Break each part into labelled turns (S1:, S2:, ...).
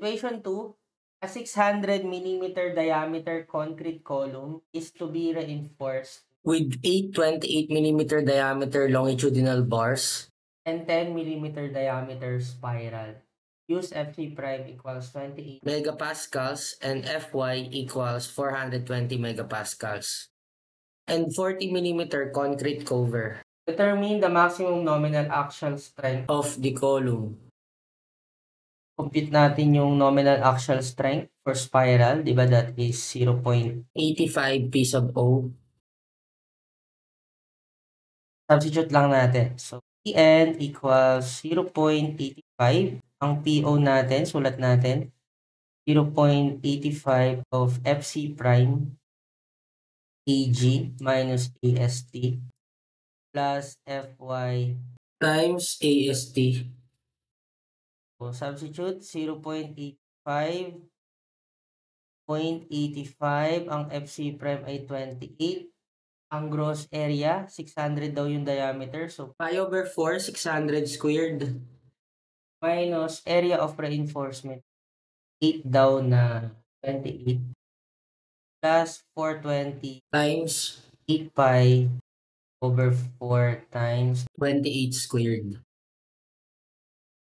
S1: Situation 2, a 600 millimeter diameter concrete column is to be reinforced
S2: with 828 millimeter diameter longitudinal bars
S1: and 10 millimeter diameter spiral. Use Fc prime equals 28
S2: megapascals and Fy equals 420 megapascals and 40 millimeter concrete cover
S1: Determine the maximum nominal axial strength.
S2: of the column.
S1: Compute natin yung nominal axial strength for spiral, di ba? That is
S2: 0.85 piece of O.
S1: Substitute lang natin. So, Pn equals 0.85. Ang PO natin, sulat natin, 0.85 of Fc prime Ag minus Ast plus Fy
S2: Times AST.
S1: So, substitute 0.85. 0.85 ang Fc prime ay 28. Ang gross area, 600 daw yung diameter. So,
S2: Pi over 4, 600 squared.
S1: Minus area of reinforcement, 8 daw na 28. Plus 420
S2: Times
S1: 8 pi over 4 times
S2: 28 squared.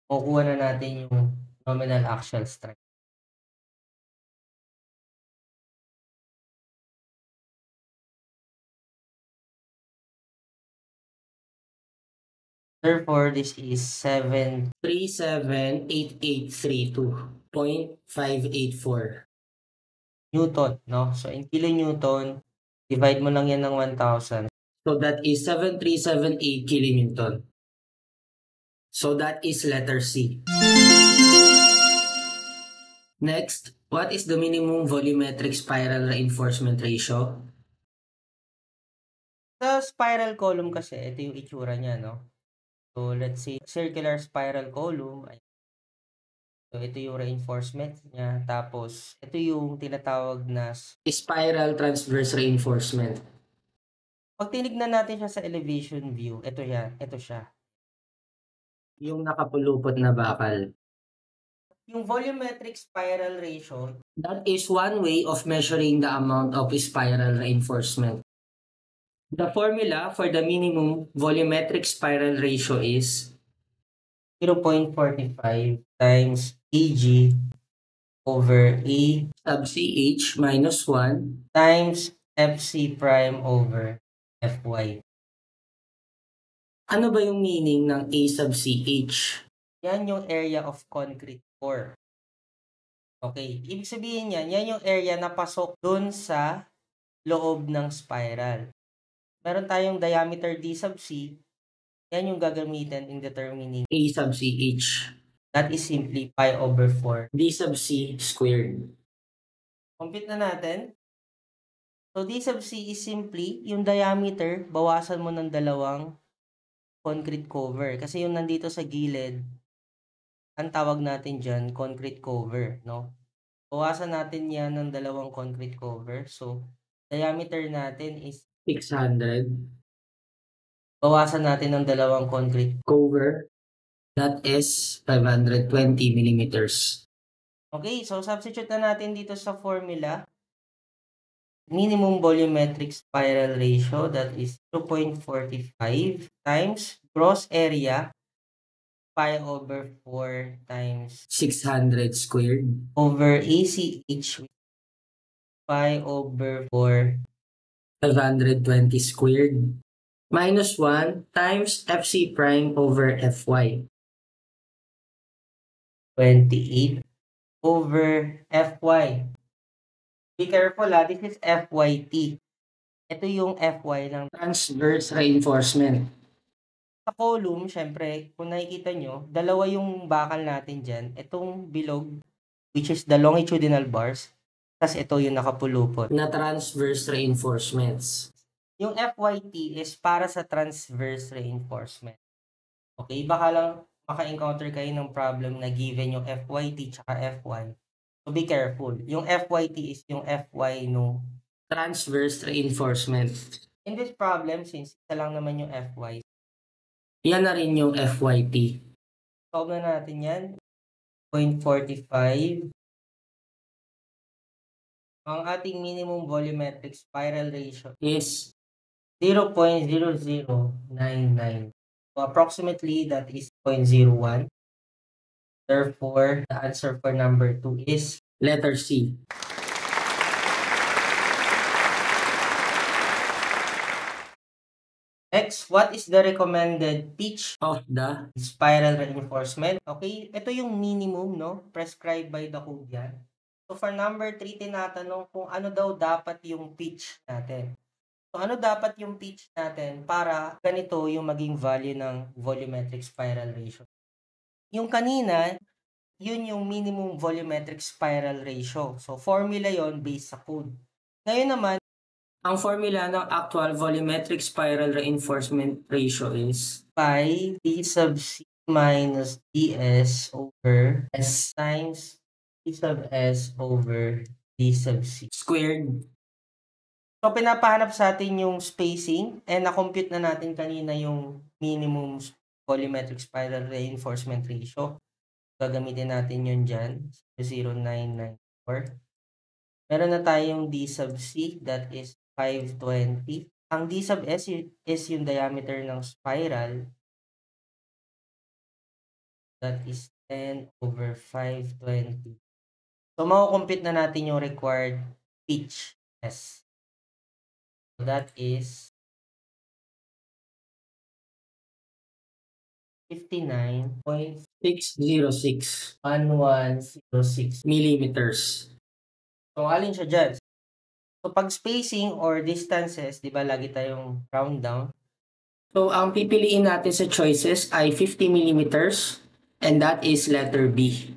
S1: Kukuha na natin yung nominal axial strength. Therefore, this is
S2: 378,832.584
S1: Newton, no? So, in kilonewton, divide mo lang yan ng 1,000.
S2: So that is 7378 kilonewton. So that is letter C. Next, what is the minimum volumetric spiral reinforcement ratio?
S1: Sa spiral column kasi, ito yung itsura niya, no? So, let's say, circular spiral column. So, ito yung reinforcement niya. Tapos, ito yung tinatawag na
S2: Spiral transverse reinforcement.
S1: pag tinignan natin siya sa elevation view, ito siya.
S2: Yung nakapulupot na bakal.
S1: Yung volumetric spiral ratio,
S2: that is one way of measuring the amount of spiral reinforcement. The formula for the minimum volumetric spiral ratio is
S1: 0.45 times Ag over A
S2: sub CH minus 1
S1: times Fc prime over Fy.
S2: Ano ba yung meaning ng A sub CH?
S1: Yan yung area of concrete core. Okay, ibig sabihin yan yung area na pasok dun sa loob ng spiral. Meron tayong diameter D sub C, yan yung gagamitin in determining
S2: A sub CH.
S1: That is simply pi over 4.
S2: D sub C squared.
S1: Compute na natin. So, D sub C is simply yung diameter, bawasan mo ng dalawang concrete cover. Kasi yung nandito sa gilid, ang tawag natin dyan, concrete cover, no? Bawasan natin yan ng dalawang concrete cover. So, diameter natin is
S2: 600.
S1: Bawasan natin ng dalawang concrete
S2: cover. That is 520 millimeters.
S1: Okay, so substitute na natin dito sa formula. Minimum volumetric spiral ratio, that is 2.45 times gross area, pi over 4 times
S2: 600 squared
S1: over ACH, pi over 4
S2: 520 squared minus 1 times FC prime over Fy.
S1: 28 over Fy. Be careful this is Fyt. Ito yung Fy ng
S2: transverse reinforcement.
S1: Sa column, syempre, kung nakikita nyo, dalawa yung bakal natin dyan. Itong bilog, which is the longitudinal bars, tas ito yung nakapulupot.
S2: Na transverse reinforcements.
S1: Yung Fyt is para sa transverse reinforcement. Okay, baka lang maka-encounter kayo ng problem na given yung Fyt tsaka Fy. So be careful. Yung Fyt is yung Fy no
S2: transverse reinforcement.
S1: In this problem, since isa lang naman yung Fy,
S2: yan na rin yung Fyt.
S1: solve na natin yan. 0.45. Ang ating minimum volumetric spiral ratio
S2: is
S1: 0.0099. So approximately that is 0.01. Therefore, the answer for number 2 is
S2: letter C.
S1: Next, what is the recommended pitch
S2: Of the
S1: spiral reinforcement? Okay, ito yung minimum, no? Prescribed by the code yan. So for number 3, tinatanong kung ano daw dapat yung pitch natin. So ano dapat yung pitch natin para ganito yung maging value ng volumetric spiral ratio. Yung kanina, yun yung minimum volumetric spiral ratio. So formula yon based sa code. Ngayon naman,
S2: ang formula ng actual volumetric spiral reinforcement ratio is
S1: pi d sub c minus ds over s times d sub s over d sub c.
S2: squared.
S1: So pinapahanap sa atin yung spacing and na-compute na natin kanina yung minimum volumetric spiral reinforcement ratio. Gagamitin natin yun dyan, 0.994. Meron na tayong d sub c, that is 520. Ang d sub s is yung diameter ng spiral, that is 10 over 520. So, makukompute na natin yung required pitch S. So, that is
S2: 59.606
S1: 59.1106
S2: millimeters.
S1: So, alin siya dyan? So, pag spacing or distances, di ba lagi tayong round down?
S2: So, ang pipiliin natin sa choices ay 50 millimeters and that is letter B.